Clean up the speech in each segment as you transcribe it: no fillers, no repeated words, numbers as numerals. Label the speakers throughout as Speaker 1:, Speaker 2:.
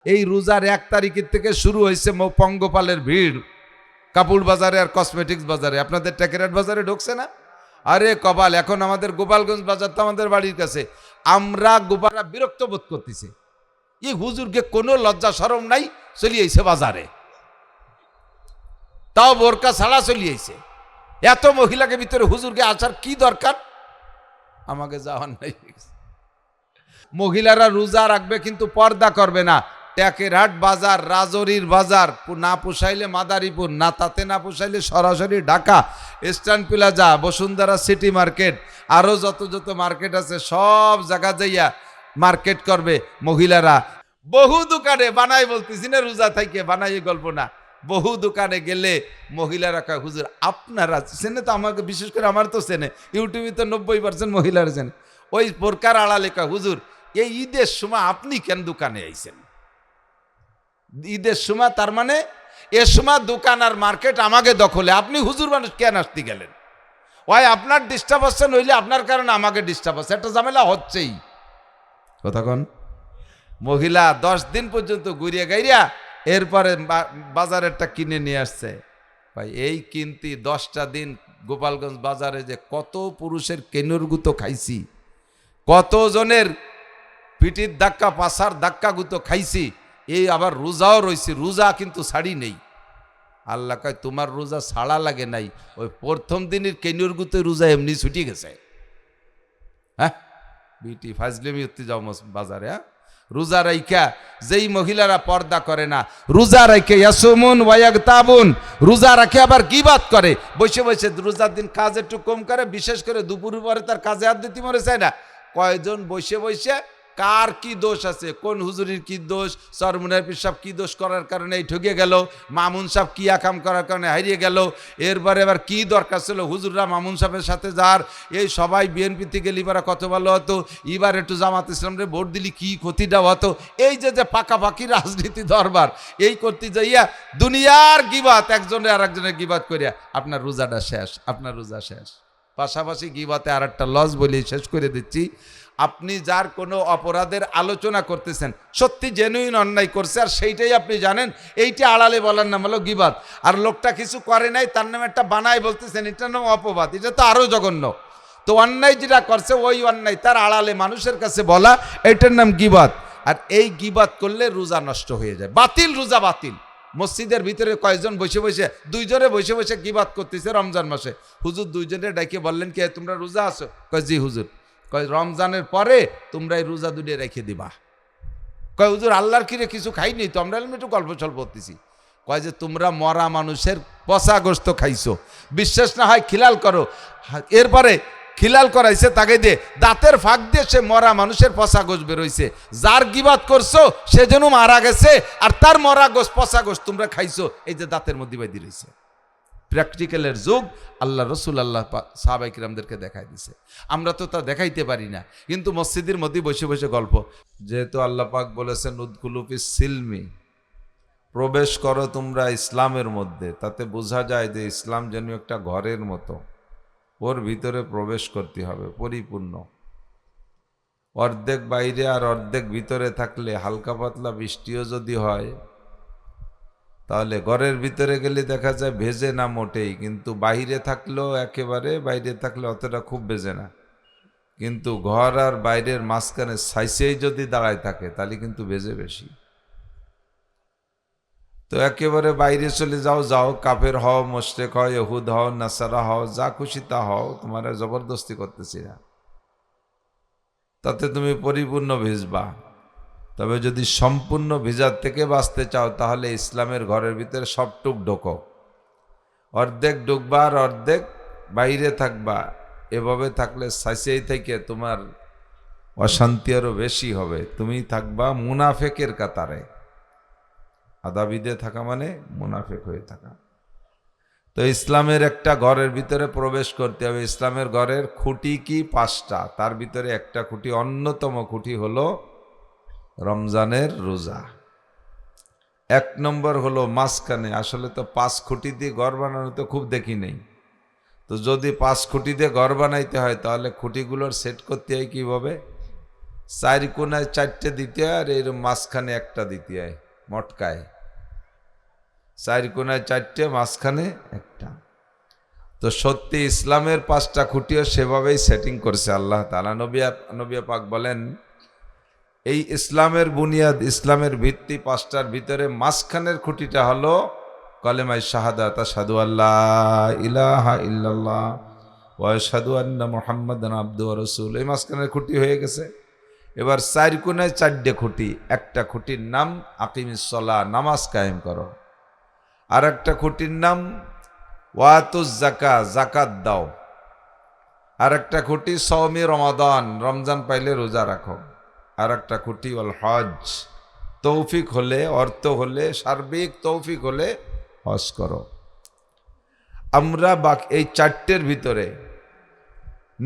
Speaker 1: এই রোজার 1 তারিখের থেকে শুরু হয়েছে পঙ্গপালের ভিড় কাপড় বাজারে আর কসমেটিক্স বাজারে। আপনাদের টেকেরাট বাজারে ঢুকছে না? আরে কপাল, এখন আমাদের গোপালগঞ্জ বাজার তো আমাদের বাড়ির কাছে। আমরা গোপালরা বিরক্ত বোধ করতেছে, এই হুজুরকে কোনো লজ্জা শরম নাই, চলিয়েছে বাজারে, তাও বোরকা ছাড়া চলিয়েছে। এত মহিলাকে ভিতরে হুজুরকে আসার কি দরকার? আমাকে যাওয়ার নাই। মহিলারা রোজা রাখবে কিন্তু পর্দা করবে না। টেকেরহাট বাজার, রাজৌরির বাজার, না পোষাইলে মাদারীপুর, না তাতে না পোষাইলে সরাসরি Dhaka, eastern plaza, Bashundhara city market, আরও যত যত মার্কেট আছে সব জায়গা যাইয়া মার্কেট করবে মহিলারা। বহু দোকানে বানাই, বলতেছি না রোজা থেকে বানাই গল্প না, বহু দোকানে গেলে মহিলারা কয় হুজুর আপনারা চেনে তো আমাকে, বিশেষ করে আমার তো চেনে, ইউটিউবে তো 90% মহিলারা চেনে। ওই বোরকার আড়ালে কয় হুজুর এই ঈদের সময় আপনি কেন দোকানে আইছেন? ঈদের সময়, তার মানে এ সময় দোকান আর মার্কেট আমাকে দখলে, আপনি হুজুর মানুষ কেন আসতে গেলেন? ওই আপনার ডিস্টার্ব হচ্ছে, নইলে আপনার কারণে আমাকে ডিস্টার্ব হচ্ছে, একটা ঝামেলা হচ্ছেই। কতক্ষণ মহিলা 10 দিন পর্যন্ত ঘুরিয়ে গাইরিয়া এরপরে বাজারেরটা কিনে নিয়ে আসছে। ভাই এই কিনতি 10টা দিন গোপালগঞ্জ বাজারে যে কত পুরুষের কেনুর গুতো খাইছি, কত জনের পিঠির ধাক্কা, পাশার ধাক্কা গুতো খাইছি। এই আবার রোজাও রয়েছে, রোজা কিন্তু ছাড়ি নেই। আল্লাহ কয় তোমার রোজা ছাড়া লাগে নাই, ওই প্রথম দিনের কেনুর গুতো রোজা এমনি ছুটি গেছে। হ্যাঁ বিটি ফাজলিমি উঠতে যাও বাজারে। হ্যাঁ রোজা রাইখা যেই মহিলারা পর্দা করে না, রোজা রাইখে ইয়াসুমুন ওয়ায়াগতাবুন, রোজা রাখে আবার গীবাত করে, বসে বসে রোজার দিন কাজ একটু কম করে, বিশেষ করে দুপুরের পরে তার কাজে হাত দিতে মনে চায় না। কয়জন বসে বসে কার কি দোষ আছে, কোন হুজুরির কি দোষ, চরমুনার পীর সাহেব কি দোষ করার কারণে এই ঠকে গেল, মামুন সাহেব কি আকাম করার কারণে হারিয়ে গেল, এরপরে এবার কি দরকার ছিল হুজুররা মামুন সাহেবের সাথে যার, এই সবাই বিএনপি থেকে লিবারা কত ভালো হতো, এবার একটু জামাত ইসলামরে ভোট দিলি কি ক্ষতিটা হতো। এই যে যে পাকাপাকি রাজনীতি দরবার, এই করতে যাইয়া দুনিয়ার গিবাত, একজনের আর একজনের গিবাত করিয়া আপনার রোজাটা শেষ, আপনার রোজা শেষ। পাশাপাশি গিবাতে আর একটা লস বলে শেষ করে দিচ্ছি, আপনি যার কোনো অপরাধের আলোচনা করতেছেন, সত্যি জেনুইন অন্যায় করছে আর সেইটাই আপনি জানেন, এইটা আড়ালে বলার নাম হলো গীবাত। আর লোকটা কিছু করে নাই, তার নামে একটা বানায় বলতেছেন, এটার নাম অপবাদ, এটা তো আরো জঘন্য। তো অন্যায় যেটা করছে ওই অন্যায় তার আড়ালে মানুষের কাছে বলা, এটার নাম গীবাত। আর এই গীবাত করলে রোজা নষ্ট হয়ে যায়, বাতিল, রোজা বাতিল। মসজিদের ভিতরে কয়েকজন বসে বসে, দুইজনে বসে বসে গীবাত করতেছে রমজান মাসে। হুজুর দুইজনে ডাকে বললেন কি তোমরা রোজা আছো? কয় জি হুজুর। কয় রমজানের পরে তোমরা এই রোজা দুটো রেখে দিবা। কয় হুজুর আল্লাহর কিরে কিছু খাইনি তো, আমরা একটু গল্প সল্প করতেছি। কয় যে তোমরা মরা মানুষের পচা গোশত খাইছো, বিশ্বাস না হয় খিলাল করো। এরপরে খিলাল করাইছে তাকে দিয়ে, দাঁতের ফাঁক দিয়ে সে মরা মানুষের পচা গোশ বেরোইছে। যার গীবাত করছো সে যেন মারা গেছে, আর তার মরা গোশ, পচা গোশ তোমরা খাইছো, এই যে দাঁতের মধ্যে বাইদি রয়েছে। প্র্যাকটিক্যালের যুগ, আল্লাহ রসুল আল্লাহ সাহাবায়ে কিরামদেরকে দেখাই দিছে, আমরা তো তা দেখাইতে পারি না, কিন্তু মসজিদের মধ্যে বসে বসে গল্প। যেহেতু আল্লাহ পাক বলেছেন উদখুলু ফিস সিলমি, প্রবেশ করো তোমরা ইসলামের মধ্যে, তাতে বোঝা যায় যে ইসলাম যেন একটা ঘরের মতো, ওর ভিতরে প্রবেশ করতে হবে পরিপূর্ণ। অর্ধেক বাইরে আর অর্ধেক ভিতরে থাকলে, হালকা পাতলা বৃষ্টিও যদি হয়, তাহলে ঘরের ভিতরে গেলে দেখা যায় ভেজে না মোটেই, কিন্তু বাইরে থাকলেও একেবারে, বাইরে থাকলে অতটা খুব ভেজে না, কিন্তু ঘর আর বাইরের মাঝখানে সাইসেই যদি দাঁড়ায় থাকে তাহলে কিন্তু ভেজে বেশি। তো একেবারে বাইরে চলে যাও, যাও কাফের হও, মুশরিক হও, ইহুদ হও, নাসারা হও, যা খুশি তা হও, তোমার জবরদস্তি করতেছি না, তাতে তুমি পরিপূর্ণ ভিজবা। তবে যদি সম্পূর্ণ ভিজার থেকে বাঁচতে চাও, তাহলে ইসলামের ঘরের ভিতরে সবটুক ঢোকো, অর্ধেক ঢুকবা আর অর্ধেক বাইরে থাকবা। এভাবে থাকলে সাইসেই থেকে তোমার অশান্তি আরো বেশি হবে, তুমি থাকবা মুনাফেকের কাতারে। আদাবিদে থাকা মানে মুনাফেক হয়ে থাকা। তো ইসলামের একটা ঘরের ভিতরে প্রবেশ করতে হবে। ইসলামের ঘরের খুঁটি কি 5টা, তার ভিতরে একটা খুঁটি, অন্যতম খুঁটি হলো রমজানের রোজা। 1 নম্বর হলো মাঝখানে, আসলে তো 5 খুঁটি দিয়ে ঘর বানানো তো খুব দেখি নেই, তো যদি 5 খুঁটি দিয়ে ঘর বানাইতে হয় তাহলে খুঁটিগুলোর সেট করতে হয় কীভাবে? চার কোনায় 4টে দিতে হয় আর এর মাঝখানে একটা দিতে হয় মটকায়, 4 কোনায় 4টে, মাঝখানে একটা। তো সত্যি ইসলামের 5টা খুঁটিও সেভাবেই সেটিং করছে আল্লাহ তাআলা। নবী পাক বলেন এই ইসলামের বুনিয়াদ, ইসলামের ভিত্তি 5টার ভিতরে মাঝখানের খুঁটিটা হলো কালেমায়ে শাহাদাত, আশহাদু আল্লাহ ইলাহা ইল্লাল্লাহ ওয়া আশহাদু আন্না মুহাম্মাদান আবদুহু ওয়া রাসূলুহু। এই মাঝখানের খুঁটি হয়ে গেছে। এবার 4 কোণায় 4টে খুঁটি। একটা খুঁটির নাম আকিমিস সালাহ, নামাজ কায়েম করো। আর একটা খুঁটির নাম ওয়াতুজ যাকাত, যাকাত দাও। আর একটা খুঁটি সওমি রমাদান, রমজান পাইলে রোজা রাখো। আর একটা খুঁটি ওয়াল হজ, তৌফিক হলে, অর্থ হলে, সার্বিক তৌফিক হলে হজ করো। আমরা এই 4টের ভিতরে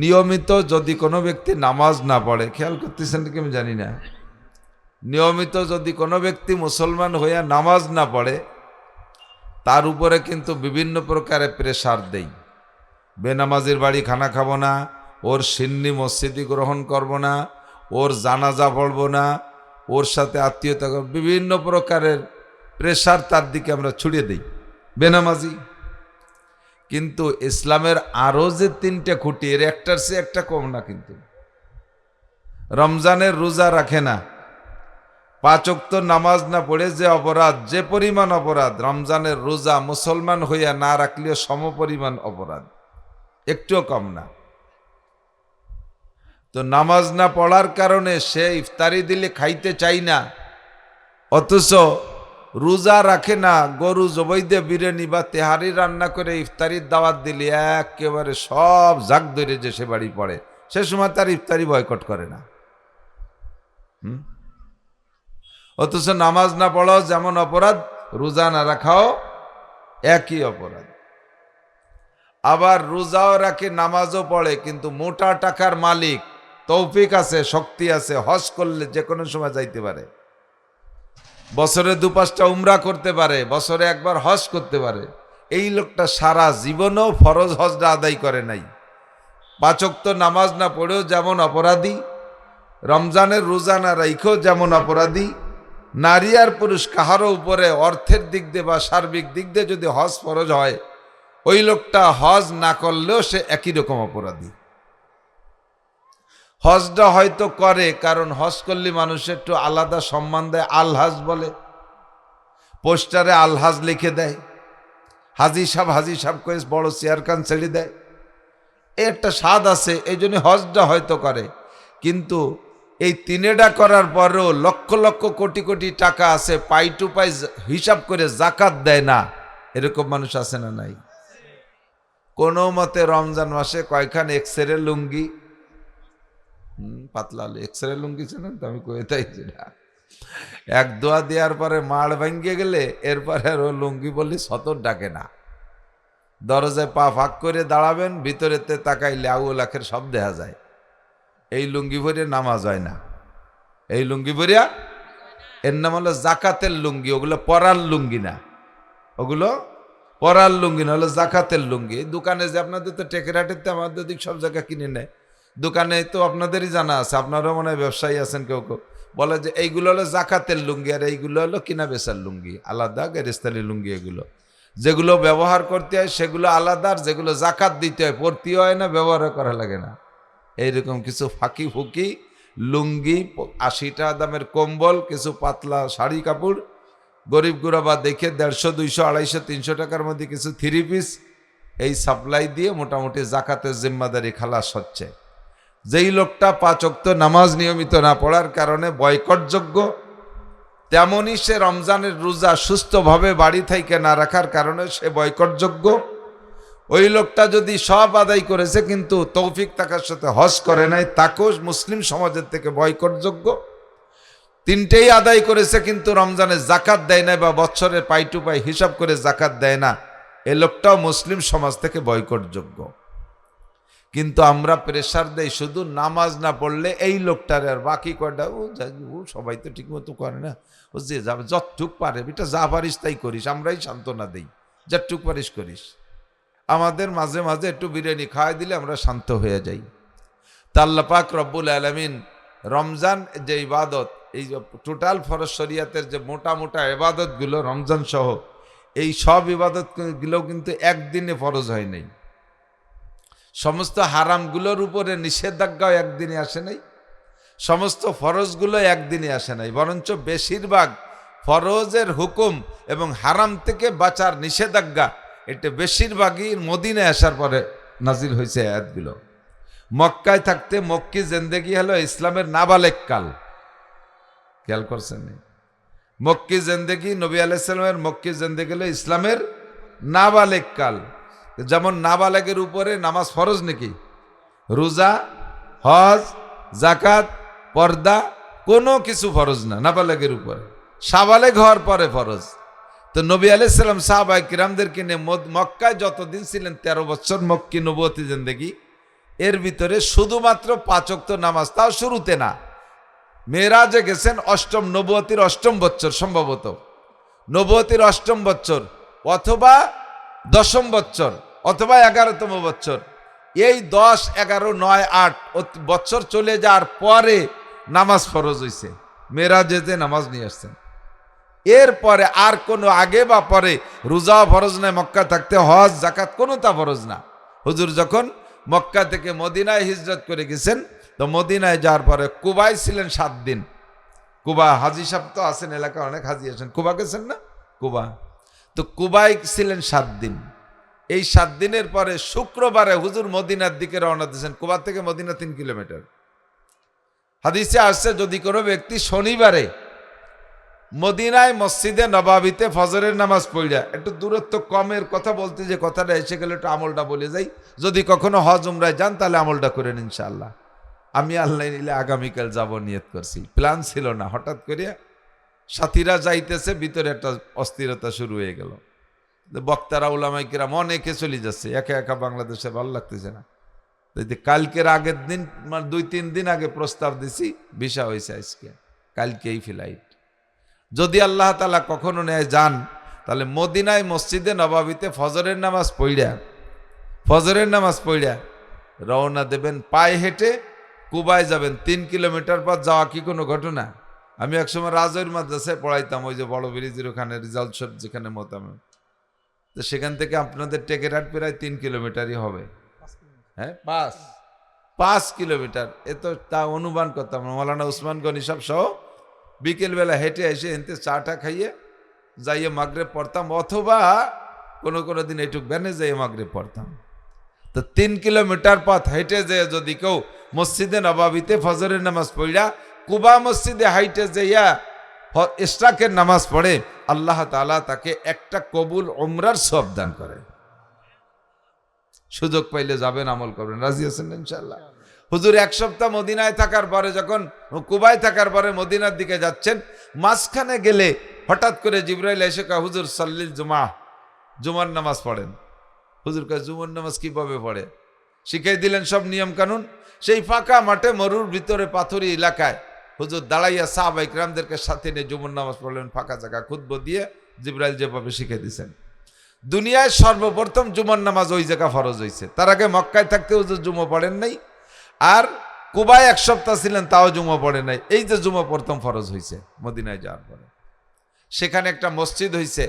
Speaker 1: নিয়মিত যদি কোনো ব্যক্তি নামাজ না পড়ে, খেয়াল করতেছেন কি আমি জানি না, নিয়মিত যদি কোনো ব্যক্তি মুসলমান হইয়া নামাজ না পড়ে, তার উপরে কিন্তু বিভিন্ন প্রকারের প্রেসার দেই। বেনামাজির বাড়ি খানা খাবো না, ওর সিন্নি মসজিদি গ্রহণ করব না, ওর জানাজা পড়ব না, ওর সাথে আত্মীয়তা, বিভিন্ন প্রকারের প্রেসার তার দিকে আমরা ছুড়িয়ে দিই বেনামাজি। কিন্তু ইসলামের আরো যে 3টে খুঁটি, এর একটার চেয়ে একটা কম না। কিন্তু রমজানের রোজা রাখে না, 5 ওয়াক্ত নামাজ না পড়ে যে অপরাধ, যে পরিমাণ অপরাধ, রমজানের রোজা মুসলমান হইয়া না রাখলেও সমপরিমাণ অপরাধ, একটুও কম না। তো নামাজ না পড়ার কারণে সে ইফতারি দিলে খাইতে চাই না, অথচ রোজা রাখে না, গরু জবাই দিয়ে বিরিয়ানি বা তেহারি রান্না করে ইফতারির দাওয়াত দিলে একেবারে সব জাগ ধরে যে সে বাড়ি পড়ে, সে সময় তার ইফতারি বয়কট করে না। অথচ নামাজ না পড়াও যেমন অপরাধ, রোজা না রাখাও একই অপরাধ। আবার রোজাও রাখে, নামাজও পড়ে, কিন্তু মোটা টাকার মালিক, তৌফিক আছে, শক্তি আছে, হজ করলে যে কোনো সময় যাইতে পারে, বছরে 2-5টা উমরা করতে পারে, বছরে একবার হজ করতে পারে। এই লোকটা সারা জীবনও ফরজ হজটা আদায় করে নাই, 5 ওয়াক্ত নামাজ না পড়েও যেমন অপরাধী, রমজানের রোজা না রাইখেও যেমন অপরাধী। নারী আর পুরুষ কাহারও উপরে অর্থের দিক দিয়ে বা সার্বিক দিক দিয়ে যদি হজ ফরজ হয়, ওই লোকটা হজ না করলেও সে একই রকম অপরাধী। হজটা হয়তো করে, কারণ হজ করলে মানুষের একটু আলাদা সম্মান দেয়, আলহাজ বলে, পোস্টারে আলহাজ লিখে দেয়, হাজি সাহেব করে বড় চেয়ারখান ছেড়ে দেয়, একটা স্বাদ আছে, এই জন্য হজটা হয়তো করে। কিন্তু এই 3টা করার পরেও লক্ষ লক্ষ কোটি কোটি টাকা আছে, পাই টু পাই হিসাব করে জাকাত দেয় না, এরকম মানুষ আছে না নাই? কোনো মতে রমজান মাসে কয়খান এক্সরে লুঙ্গি, পাতলা এক্সরে লুঙ্গি ছিল তো, আমি কয়ে তাই না, এক দোয়া দেওয়ার পরে মাড় ভাঙ্গিয়ে গেলে এরপরে আর ও লুঙ্গি বললি সতর ডাকে না। দরজায় পা ফাঁক করে দাঁড়াবেন, ভিতরেতে তাকাইলে আউ লাখের সব দেখা যায়। এই লুঙ্গি ভরিয়া নামাজ হয় না, এই লুঙ্গি ভরিয়া, এর নাম হলো জাকাতের লুঙ্গি, ওগুলো পরার লুঙ্গি না, ওগুলো পরার লুঙ্গি না, হলো জাকাতের লুঙ্গি। দোকানে যে আপনাদের তো টেকেরহাটেতে আমাদের দিক সব জায়গা কিনে নেয়, দোকানে তো আপনাদেরই জানা আছে, আপনারাও মনে হয় ব্যবসায়ী আছেন, কেউ কেউ বলে যে এইগুলো হলো জাকাতের লুঙ্গি আর এইগুলো হলো কিনা বেচার লুঙ্গি, আলাদা গেরেস্তানি লুঙ্গি। এগুলো যেগুলো ব্যবহার করতে হয় সেগুলো আলাদা, আর যেগুলো জাকাত দিতে হয়, পড়তে হয় না, ব্যবহার করা লাগে না, এইরকম কিছু ফাঁকি ফুকি লুঙ্গি, 80 টাকা দামের কম্বল, কিছু পাতলা শাড়ি কাপড়, গরিব গুরাবা দেখে 150, 200, 250, 300 টাকার মধ্যে কিছু 3 পিস, এই সাপ্লাই দিয়ে মোটামুটি জাকাতের জিম্মাদারি খালাস হচ্ছে। যেই লোকটা 5 ওয়াক্ত নামাজ নিয়মিত না পড়ার কারণে বয়কটযোগ্য, তেমনই সে রমজানের রোজা সুস্থভাবে বাড়ি থেকে না রাখার কারণে সে বয়কটযোগ্য। ওই লোকটা যদি সব আদায় করেছে কিন্তু তৌফিক থাকার সাথে হজ করে নাই, তাকেও মুসলিম সমাজের থেকে বয়কটযোগ্য। 3টেই আদায় করেছে কিন্তু রমজানে জাকাত দেয় না বা বছরে পাই টু পাই হিসাব করে জাকাত দেয় না, এ লোকটাও মুসলিম সমাজ থেকে বয়কটযোগ্য। কিন্তু আমরা প্রেসার দেই শুধু নামাজ না পড়লে এই লোকটার, আর বাকি কয়টা ও সবাই তো ঠিক মতো করে না, ও যে যাবে যতটুক পারে, বেটা যা পারিস তাই করিস, আমরাই সান্ত্বনা দেই, যতটুক পারিস করিস। আমাদের মাঝে মাঝে একটু বিরিয়ানি খাওয়াই দিলে আমরা শান্ত হয়ে যাই। তা আল্লাহ পাক রব্বুল আলামিন রমজান যে ইবাদত, এই যে টোটাল ফরজ শরিয়াতের যে মোটা মোটা ইবাদতগুলো রমজান সহ, এই সব ইবাদতগুলো কিন্তু একদিনে ফরজ হয় নাই। সমস্ত হারামগুলোর উপরে নিষেধাজ্ঞাও একদিনে আসে নাই, সমস্ত ফরজগুলো একদিনে আসে নাই, বরঞ্চ বেশিরভাগ ফরজের হুকুম এবং হারাম থেকে বাঁচার নিষেধাজ্ঞা এটা বেশিরভাগই মদিনায় আসার পরে নাজিল হয়েছে আয়াতগুলো। মক্কায় থাকতে মক্কি জিন্দেগি হলো ইসলামের নাবালেগ কাল, খেয়াল করছেন? মক্কি জিন্দেগি, নবী আলাইহিস সালামের মক্কি জিন্দেগি হলো ইসলামের নাবালেগ কাল। যেমন নাবালেগের উপরে নামাজ ফরজ নাকি? রোজা, হজ, জাকাত, পর্দা কোনো কিছু ফরজ না নাবালেগের উপরে, সাবালেগ হওয়ার পরে ফরজ। তো নবী আলাইহিস সালাম সাহাবায়ে কিরামদেরকে নিয়ে মক্কায় যতদিন ছিলেন 13 বছর মক্কি নবুয়তি জিন্দেগি, এর ভিতরে শুধুমাত্র 5 ওয়াক্ত নামাজ, তাও শুরুতে না, মেরাজে গেছেন অষ্টম, নবুয়তির অষ্টম বছর, সম্ভবত নবুয়তির অষ্টম বছর অথবা 10ম বছর অথবা 11তম বছর, এই 10, 11, 9, 8 বছর চলে যাওয়ার পরে নামাজ ফরজ হয়েছে, মেরাজে যে নামাজ নিয়ে আসছেন। এরপরে আর কোনো আগে বা পরে রোজা ফরজ নয়, মক্কা থাকতে হজ জাকাত কোনোটা ফরজ না। হুজুর যখন মক্কা থেকে মদিনায় হিজরত করে গেছেন, তো মদিনায় যাওয়ার পরে কুবায় ছিলেন 7 দিন। কুবা হাজি সাহেব তো আছেন, এলাকায় অনেক হাজি আছেন, কুবা গেছেন না? কুবা, তো কুবায় ছিলেন 7 দিন। এই 7 দিনের পরে শুক্রবারে হুজুর মদিনার দিকে রওনা দিয়েছেন। কুবা থেকে মদিনা 3 কিলোমিটার। হাদিসে আসছে যদি কোনো ব্যক্তি শনিবারে মদিনায় মসজিদে নবাবিতে ফজরের নামাজ পড়া, একটু দূরত্ব কমের কথা বলতে যে কথাটা এসে গেলে একটু আমলটা বলে যাই, যদি কখনো হজ উমরায় যান তাহলে আমলটা করেন ইনশাআল্লাহ। আমি আল্লাহ নিলে আগামীকাল যাব নিয়ত করছি, প্ল্যান ছিল না, হঠাৎ করে সাথীরা যাইতেছে, ভিতরে একটা অস্থিরতা শুরু হয়ে গেল। বক্তারা উলামায়ে কিরাম অনেকে চলে যাচ্ছে, একা একা বাংলাদেশে ভালো লাগতেছে না। কালকের আগের দিন, মানে 2-3 দিন আগে প্রস্তাব দিছি, ভিসা হয়েছে আজকে, কালকেই ফ্লাইট। যদি আল্লাহ তাআলা কখনো নেয় যান, তাহলে মদিনায় মসজিদে নবাবিতে ফজরের নামাজ পড়া রওনা দেবেন, পায়ে হেঁটে কুবায় যাবেন। 3 কিলোমিটার পর যাওয়া কি কোনো ঘটনা? আমি একসময় রাজৈর মাদ্রাসায় পড়াইতাম, ওই যে বড় ব্রিজের ওখানে রিজাল্ট শট যেখানে মতাম, তো সেখান থেকে আপনাদের টেকেরহাট প্রায় 3 কিলোমিটারই হবে। হ্যাঁ, 5 কিলোমিটার। এ তো তা অনুমান করতাম, মৌলানা উসমান গনি সব সহ বিকেলবেলা হেঁটে এসে এনতে চাটা খাইয়ে যাইয়ে মাগরিব পড়তাম, অথবা কোনো দিন এইটুক ভ্যানে যাইয়ে মাগরিব পড়তাম। তো 3 কিলোমিটার পথ হেঁটে যেয়ে যদি কেউ মসজিদে নবাবিতে ফজরের নামাজ পড়া কুবা মসজিদে হাইটে যাইয়া ইশরাকের নামাজ পড়ে, আল্লাহ তাআলা তাকে একটা কবুল উমরার সওয়াব দান করে। সুযোগ পাইলে যাবেন, আমল করবেন, রাজি আছেন ইনশাআল্লাহ? হুজুর 1 সপ্তাহ মদিনায় থাকার পরে, যখন কুবায় থাকার পরে মদিনার দিকে যাচ্ছেন, মাঝখানে গেলে হঠাৎ করে জিবরাইল এসে কয়, হুজুর সাল্লিল জুমার নামাজ পড়েন। হুজুর কয়, জুমার নামাজ কিভাবে পড়ে? শিখাই দিলেন সব নিয়ম কানুন। সেই ফাঁকা মাঠে মরুর ভিতরে পাথরি এলাকায় হুজুর দাঁড়াইয়া সাহাবায়ে কিরামদেরকে সাথে নিয়ে জুমার নামাজ পড়লেন, ফাঁকা জায়গা খুতবা দিয়ে জিবরাইল যেভাবে শিখিয়ে দিয়েছেন। দুনিয়ায় সর্বপ্রথম জুমার নামাজ ওই জায়গা ফরজ হয়েছে। তার আগে মক্কায় থাকতে হুজুর জুমা পড়েন নাই, আর কুবায় 1 সপ্তাহ ছিলেন, তাও জুমা পড়ে নাই। এই যে জুমা প্রথম ফরজ হয়েছে মদিনায় যাওয়ার পরে, সেখানে একটা মসজিদ হয়েছে।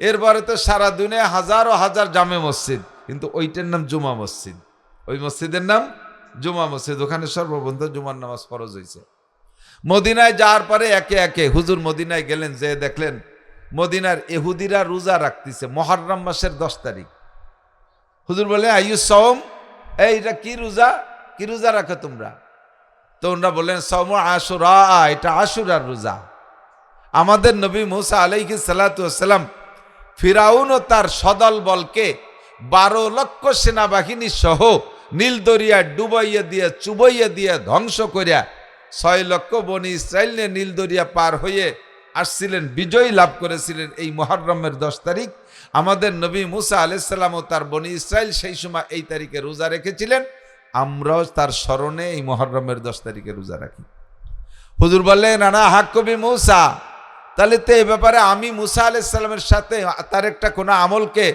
Speaker 1: এরপরে তো সারা দুনিয়ায় হাজার ও হাজার জামে মসজিদ, কিন্তু ওইটার নাম জুমা মসজিদ, ওই মসজিদের নাম জুমা মসজিদ। ওখানে সর্বপ্রথম জুমার নামাজ ফরজ হয়েছে। মদিনায় যাওয়ার পরে একে একে হুজুর মদিনায় গেলেন, যে দেখলেন মদিনার ইহুদিরা রোজা রাখতেছে মুহররম মাসের 10 তারিখ। হুজুর বলে, আইয়ু সাওম, এইটা কি রোজা রাখো তোমরা? তো ওনারা বললেন, সাওম আশুরা, এটা আশুরার রোজা। আমাদের নবী মুসা আলাইহিস সালাতু ওয়াস সালাম ফিরাউন ও তার সদল বলকে 12 লক্ষ সেনাবাহিনী সহ নীল দরিয়ায় ডুবাইয়া দিয়ে চুবাইয়া দিয়ে ধ্বংস করিয়া 6 লক্ষ বনি ইসরাইল নিয়ে নীল দরিয়া পার হয়ে আসছিলেন, বিজয় লাভ করেছিলেন এই মুহররমের 10 তারিখ। আমাদের নবী মুসা আলাইহিস সালাম ও তার বনি ইসরাইল সেই সময় এই তারিখে রোজা রেখেছিলেন। আমরাও তার স্মরণে এই মুহররমের 10 তারিখে রোজা রাখি। হুজুর বললেন, আনা হাক্কুবি মুসা, তাহলে তো এই ব্যাপারে আমি মুসা আলাইহিস সালামের সাথে তার একটা কোনো আমলকে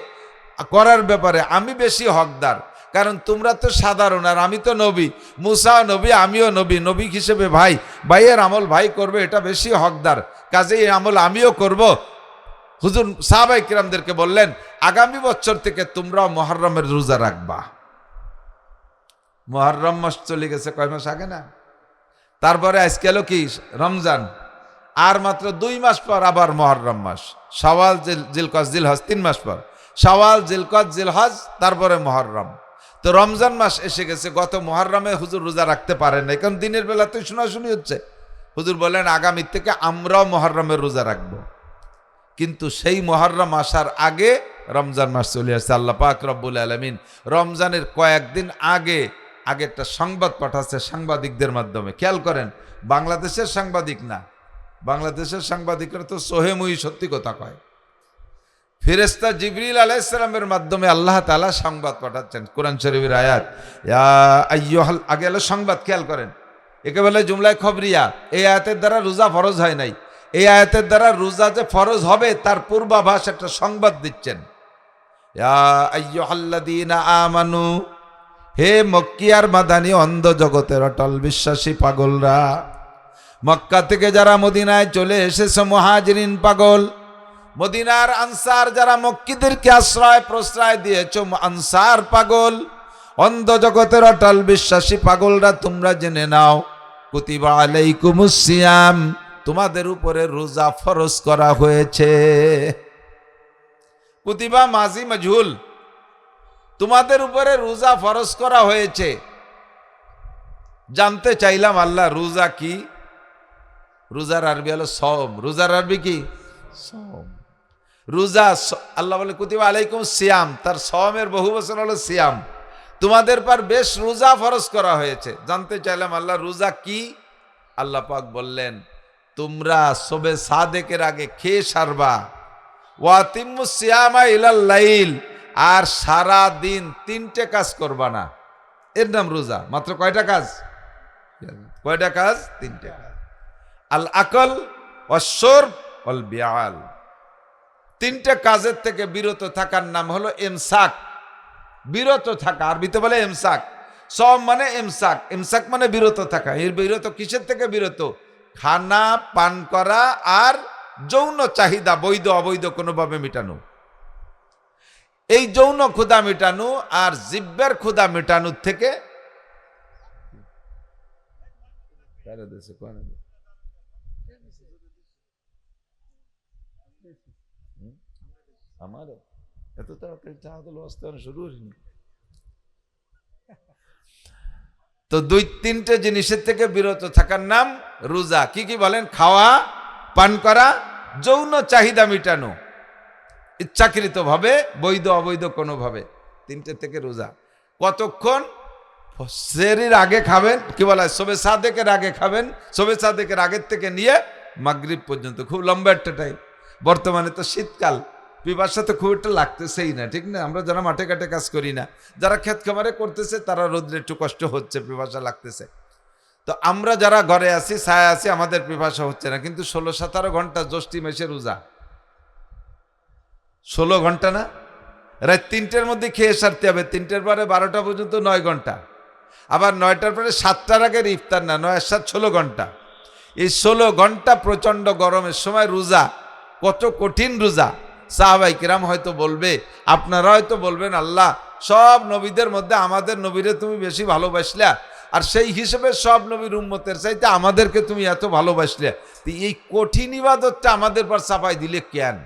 Speaker 1: করার ব্যাপারে আমি বেশি হকদার, কারণ তোমরা তো সাধারণ আর আমি তো নবী, মুসাও নবী আমিও নবী, নবী হিসেবে ভাই ভাইয়ের আমল ভাই করবে এটা বেশি হকদার, কাজেই এই আমল আমিও করব। হুজুর সাহাবায়ে কিরামদেরকে বললেন আগামী বছর থেকে তোমরাও মুহররমের রোজা রাখবা। মুহররম মাস চলে গেছে কয় মাস আগে না, তারপরে আজকে এলো কি রমজান, আর মাত্র 2 মাস পর আবার মুহররম মাস, শাওয়াল জিলকদ জিলহজ 3 মাস পর, শাওয়াল জিলকদ জিলহজ তারপরে মুহররম। তো রমজান মাস এসে গেছে, গত মুহররমে হুজুর রোজা রাখতে পারেন না, কারণ দিনের বেলাতে শোনাশুনি হচ্ছে। হুজুর বলেন আগামী থেকে আমরাও মুহররমের রোজা রাখবো, কিন্তু সেই মুহররম আসার আগে রমজান মাস চলে আসছে। আল্লাহ পাক রব্বুল আলামিন রমজানের কয়েকদিন আগে একটা সংবাদ পাঠাচ্ছে সাংবাদিকদের মাধ্যমে। খেয়াল করেন, বাংলাদেশের সাংবাদিক না, বাংলাদেশের সাংবাদিকরা তো সোহেমুই সত্যি কথা কয়। ফেরেশতা জিবরিল আলাইহিস সালামের মাধ্যমে আল্লাহ তাআলা সংবাদ পাঠাচ্ছেন। কোরআন শরীফের আয়াত ইয়া আইয়ুহাল, আগে হলো সংবাদ, খেয়াল করেন, একে বলে জুমলায়ে খবরিয়া। এই আয়াতের দ্বারা রোজা ফরজ হয় নাই, এই আয়াতের দ্বারা রোজা যে ফরজ হবে তার পূর্বাভাস একটা সংবাদ দিচ্ছেন। ইয়া আইয়ুহাল্লাযীনা আমানু, হে মক্কি আর মাদানী অন্ধ জগতের অটল বিশ্বাসী পাগলরা, মক্কা থেকে যারা মদিনায় চলে এসেছে মুহাজিরিন পাগল, মদিনার আনসার যারা মক্কিদেরকে আশ্রয় প্রশ্রয় দিয়েছো আনসার পাগল, অন্ধ জগতের অটল বিশ্বাসী পাগলরা তোমরা জেনে নাও কুতিবা আলাইকুমুস সিয়াম, তোমাদের উপরে রোজা ফরজ করা হয়েছে। কুতিবা মাজি মজহুল, তোমাদের উপরে রোজা ফরজ করা হয়েছে। জানতে চাইলাম আল্লাহ রোজা কি? রোজার আরবি হলো সওম। রোজার আরবি কি? সওম। রোজা আল্লাহ বলে কুতিবা আলাইকুম সিয়াম, তার সওমের বহু বচন হলো সিয়াম। তোমাদের পর বেশ রোজা ফরজ করা হয়েছে। জানতে চাইলাম আল্লাহ রোজা কি? আল্লাহ পাক বললেন তোমরা শবে সাদেকের আগে খেয়ে সারবা, ওয়াতিম্মুস সিয়ামা ইলাল লাইল, আর সারা দিন 3টে কাজ করবা না, এর নাম রোজা। মাত্র কয়টা কাজ? কয়টা কাজ? 3টে কাজ। আল আকল ওয়াশ-শুরব ওয়াল বিআল, 3টে কাজের থেকে বিরত থাকার নাম হলো ইমসাক। বিরত থাকা, আরবিতে বলে ইমসাক। সওম মানে ইমসাক, ইমসাক মানে বিরত থাকা। এর বিরত কিসের থেকে বিরত? খানা পান করা আর যৌন চাহিদা বৈধ অবৈধ কোনোভাবে মেটানো। এই যৌন ক্ষুধা মেটানো আর জিহ্বার ক্ষুধা মেটানোর থেকে আমার এত তাড়াতাড়ি চাহাদুল ওয়াস্তান শুরু হয়নি তো 2-3টে জিনিসের থেকে বিরত থাকার নাম রোজা। কি কি বলেন? খাওয়া, পান করা, যৌন চাহিদা মেটানো ইচ্ছাকৃত ভাবে বৈধ অবৈধ কোনোভাবে, 3টে থেকে রোজা। কতক্ষণ? সেহরির আগে খাবেন, কি বলা হয় শবে সাদেকের আগে খাবেন, শবে সাদেকের আগের থেকে নিয়ে মাগরিব পর্যন্ত, খুব লম্বা একটা টাইম। বর্তমানে তো শীতকাল, পিপাসা তো খুব একটা লাগতেছেই না, ঠিক না? আমরা যারা মাঠে ঘাটে কাজ করি না, যারা ক্ষেত খামারে করতেছে তারা রোদ্রে একটু কষ্ট হচ্ছে, পিপাসা লাগতেছে। তো আমরা যারা ঘরে আছি, ছায়া আছি, আমাদের পিপাসা হচ্ছে না, কিন্তু 16-17 ঘন্টা জ্যৈষ্ঠী মাসে রোজা। 16 ঘন্টা না, রাত 3টের মধ্যে খেয়ে সারতে হবে, 3টের পরে 12টা পর্যন্ত 9 ঘন্টা, আবার 9টার পরে 7টার আগের ইফতার না, 9 আর 7 16 ঘন্টা। এই 16 ঘন্টা প্রচন্ড গরমের সময় রোজা, কত কঠিন রোজা। সাহাবায়ে কিরাম হয়তো বলবে, আপনারা হয়তো বলবেন আল্লাহ সব নবীদের মধ্যে আমাদের নবীরে তুমি বেশি ভালোবাসলা, আর সেই হিসেবে সব নবীর উম্মতের চাইতে আমাদেরকে তুমি এত ভালোবাসলে, এই কঠিন ইবাদতটা আমাদের পর চাপাই দিলে কেন?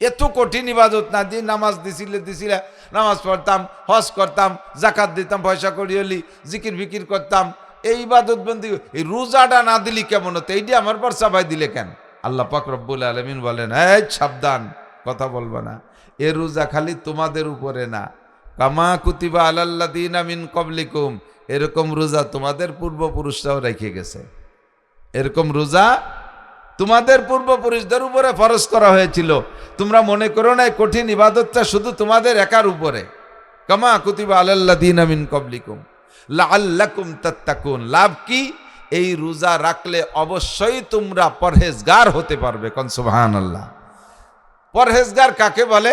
Speaker 1: এত কঠিন ইবাদত না দিয়ে নামাজ দিছিলে, নামাজ পড়তাম, হজ করতাম, জাকাত দিতাম, পয়সা করি হলি, জিকির ফিকির করতাম, এই ইবাদত বন্দি, এই রোজাটা না দিলি কেমন হতো? এইটি আমার পর চাপাই দিলে কেন? আল্লাহ পাক রব্বুল আলামিন বলেন, এই সাবধান, কথা বলবা না, এ রোজা খালি তোমাদের উপরে না, কামা কুতিবা আলাল্লাযীনা মিন ক্বাবলিকুম, এরকম রোজা তোমাদের পূর্বপুরুষরাও রেখে গেছে। এরকম রোজা তোমাদের পূর্বপুরুষদের উপরে ফরজ করা হয়েছিল। তোমরা মনে করো না কঠিন ইবাদতটা শুধু তোমাদের একার উপরে। কামা কুতিবা আলাল্লাযীনা মিন ক্বাবলিকুম লাআল্লাকুম তাত্তাকুন। লাভ কি? এই রোজা রাখলে অবশ্যই তোমরা পরহেজগার হতে পারবে। কোন সুবহানাল্লাহ। পরহেজগার কাকে বলে?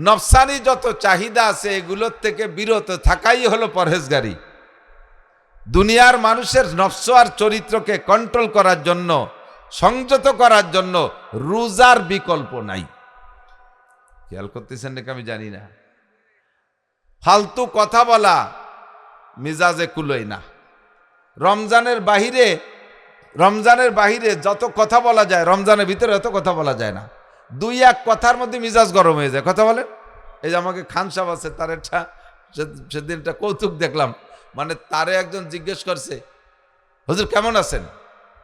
Speaker 1: নফসানি যত চাহিদা আছে এগুলোর থেকে বিরত থাকাই হলো পরহেজগারি। দুনিয়ার মানুষের নফস আর চরিত্রকে কন্ট্রোল করার জন্য, সংযত করার জন্য রোজার বিকল্প নাই। খেয়াল করতেছেন নাকি আমি জানি না। ফালতু কথা বলা মিজাজে কুলোয় না। রমজানের বাহিরে যত কথা বলা যায় রমজানের ভিতরে অত কথা বলা যায় না। দুই এক কথার মধ্যে মিজাজ গরম হয়ে যায়। কথা বলেন। এই যে আমাকে খান সাহেব আছে, তার একটা সেদিন একটা কৌতুক দেখলাম। মানে তারে একজন জিজ্ঞেস করছে, হুজুর কেমন আছেন?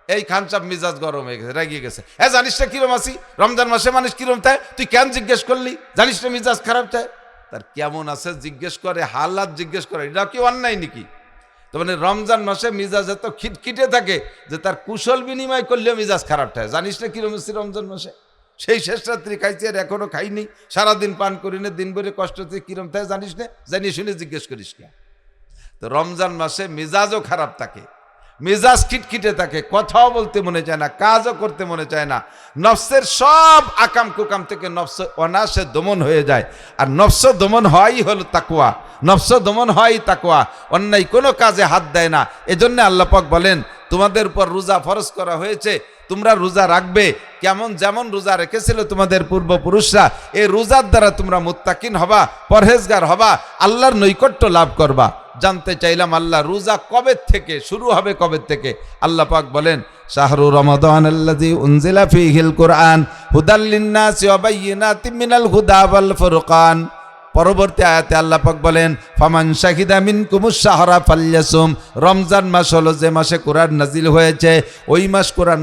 Speaker 1: এই খান সাহেব মিজাজ গরম হয়ে গেছে, রাগিয়ে গেছে। হ্যাঁ জানিস না কিরম আছি, রমজান মাসে মানুষ কিরম তাই, তুই কেন জিজ্ঞেস করলি? জানিস না মিজাজ খারাপ চায়। তার কেমন আছে জিজ্ঞেস করে, হালাত জিজ্ঞেস করে, এটা কি অন্যায় নাকি? তো মানে রমজান মাসে মিজাজ এত খিটখিটে থাকে যে তার কুশল বিনিময় করলেও মিজাজ খারাপ থাকে। জানিস না কিরম আছি রমজান মাসে? সেই শেষ রাত্রি খাইছি আর এখনো খাইনি, সারাদিন পান করি না, দিন ভরে কষ্ট থেকে কিরম থাকে জানিস না? জানিয়ে শুনে জিজ্ঞেস করিস না। তো রমজান মাসে মিজাজও খারাপ থাকে, মিজাজ খিটখিটে থাকে, কথাও বলতে মনে চায় না, কাজও করতে মনে চায় না। নফসের সব আকাম কুকাম থেকে নফস অনায়াসে দমন হয়ে যায়। আর নফস দমন হওয়াই হলো তাকওয়া, নফস দমন হওয়াই তাকওয়া। অন্যায় কোনো কাজে হাত দেয় না। এজন্য আল্লাহ পাক বলেন, তোমাদের উপর রোজা ফরজ করা হয়েছে, তোমরা রোজা রাখবে কেমন যেমন রোজা রেখেছিল তোমাদের পূর্বপুরুষরা। এই রোজার দ্বারা তোমরা মুত্তাকিন হবা, পরহেজগার হবা, আল্লাহর নৈকট্য লাভ করবা। জানতে চাইলাম আল্লাহ রোজা কবে থেকে শুরু হবে, কবে থেকে? আল্লাহ পাক বলেন, শাহরু রমাদান আল্লাযী উনজিলা ফীহিল কুরআন হুদাল লিন-নাসি ওয়া বায়্যিনাতিম মিনাল হুদা ওয়াল ফুরকান। পরবর্তী আয়াতে আল্লাহ পাক বলেন, ফামান শাহিদা মিনকুমুশ শাহরা ফালইয়াসুম। রমজান মাস হলো যে মাসে কোরআন নাজিল হয়েছে, ওই মাস কোরআন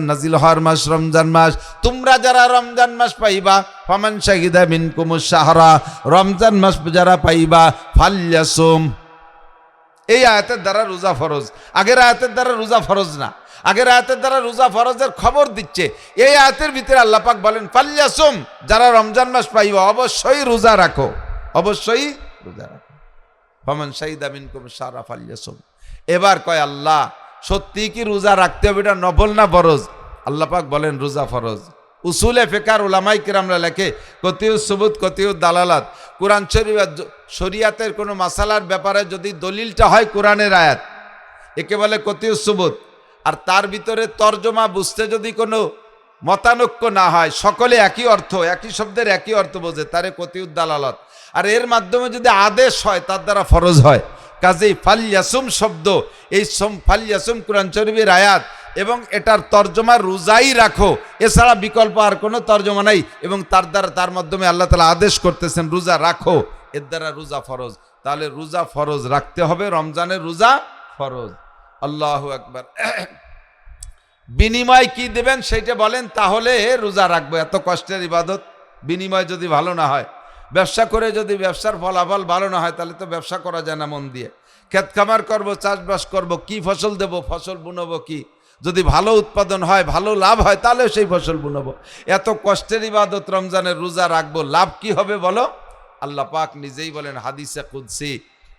Speaker 1: নাজিল হওয়ার মাস রমজান মাস। তোমরা যারা রমজান মাস পাইবা, ফামান শাহিদা মিনকুমুশ শাহরা, রমজান মাস যারা পাইবা, ফালইয়াসুম। এই আয়াতের দ্বারা রোজা ফরজ। আগের আয়াতের দ্বারা রোজা ফরজ না। আগের আয়াতের দ্বারা রোজা ফরজের খবর দিচ্ছে। এই আয়াতের ভিতরে আল্লাহ পাক বলেন, ফালইয়াসুম, যারা রমজান মাস পাইবা অবশ্যই রোজা রাখো, অবশ্যই রোজা রাখো। ফামান শাহিদা মিনকুম শাহরা ফালইয়াসুম। এবার কয় আল্লাহ, সত্যি কি রোজা রাখতে হবে? এটা নফল না ফরজ? আল্লাহ পাক বলেন রোজা ফরজ। উসুলে ফিকহ উলামায়ে কিরামরা লেখে, কতিউস সুবুত কতিউদ দালালাত। কোরআন শরীফ শরিয়াতের কোনো মাসালার ব্যাপারে যদি দলিলটা হয় কোরআনের আয়াত, একে বলে কতিউস সুবুত। আর তার ভিতরে তর্জমা বুঝতে যদি কোনো মতানৈক্য না হয়, সকলে একই অর্থ, একই শব্দের একই অর্থ বোঝে, তারে কতিউদ দালালাত। আর এর মাধ্যমে যদি আদেশ হয় তার দ্বারা ফরজ হয়। কাজেই ফালইয়াসুম শব্দ, এই ফালইয়াসুম কোরআন শরীফের আয়াত এবং এটার তর্জমা রোজাই রাখো, এছাড়া বিকল্প আর কোনো তর্জমা নাই। এবং তার মাধ্যমে আল্লাহ তাআলা আদেশ করতেছেন রোজা রাখো, এর দ্বারা রোজা ফরজ। তাহলে রোজা ফরজ রাখতে হবে, রমজানের রোজা ফরজ। আল্লাহু আকবার। বিনিময় কি দেবেন সেইটা বলেন, তাহলে রোজা রাখবো। এত কষ্টের ইবাদত বিনিময় যদি ভালো না হয়, ব্যবসা করে যদি ব্যবসার ফলাফল ভালো না হয়, তাহলে তো ব্যবসা করা যায় না মন দিয়ে। ক্ষেত খামার করবো, চাষবাস করব, কি ফসল দেব, ফসল বুনবো কি? যদি ভালো উৎপাদন হয়, ভালো লাভ হয়, তাহলে সেই ফসল বুনবো। এত কষ্টের ইবাদত রমজানের রোজা রাখবো, লাভ কি হবে বলো? আল্লাহ পাক নিজেই বলেন হাদিসে কুদসি,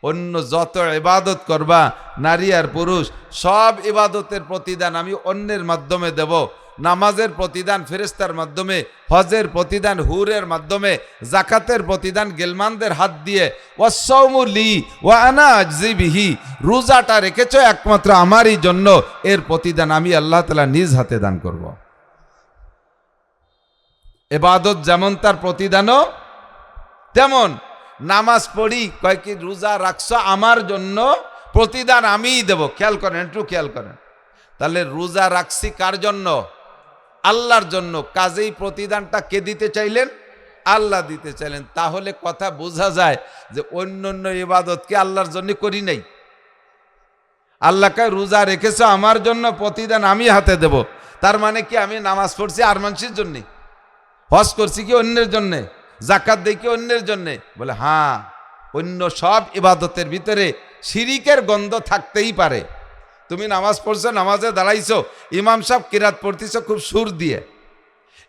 Speaker 1: অন্য যত ইবাদত করবা, নারী আর পুরুষ, সব ইবাদতের প্রতিদান আমি অন্যের মাধ্যমে দেব। নামাজের প্রতিদান ফেরেশতার মাধ্যমে, হজের প্রতিদান হুরের মাধ্যমে, জাকাতের প্রতিদান গেলমানদের হাত দিয়ে। ওয়াসসাউমু লি ওয়া আনা আজজি বিহি, রোজাটা রেখেছো একমাত্র আমারই জন্য, এর প্রতিদান আমি আল্লাহ তাআলা নিজ হাতে দান করব। ইবাদত যেমন তার প্রতিদানও তেমন। নামাজ পড়ি, কয় কি রোজা রাখছো আমার জন্য, প্রতিদান আমিই দেব। খেয়াল করেন, একটু খেয়াল করেন। তাহলে রোজা রাখছি কার জন্য? আল্লাহর জন্য। কাজেই প্রতিদানটা কে দিতে চাইলেন? আল্লাহ দিতে চাইলেন। তাহলে কথা বোঝা যায় যে অন্য ইবাদতকে আল্লাহর জন্য করি নাই। আল্লাহকে রোজা রেখেছো আমার জন্য, প্রতিদান আমি হাতে দেব। তার মানে কি আমি নামাজ পড়ছি আর মানুষের জন্যে, হজ করছি কি অন্যের জন্যে, জাকাত দেই কি অন্যের জন্যে? বলে হ্যাঁ, অন্য সব ইবাদতের ভিতরে শিরিকের গন্ধ থাকতেই পারে। তুমি নামাজ পড়ছো, নামাজে দাঁড়াইছো, ইমাম সাহেব কিরাত পড়তেছো খুব সুর দিয়ে,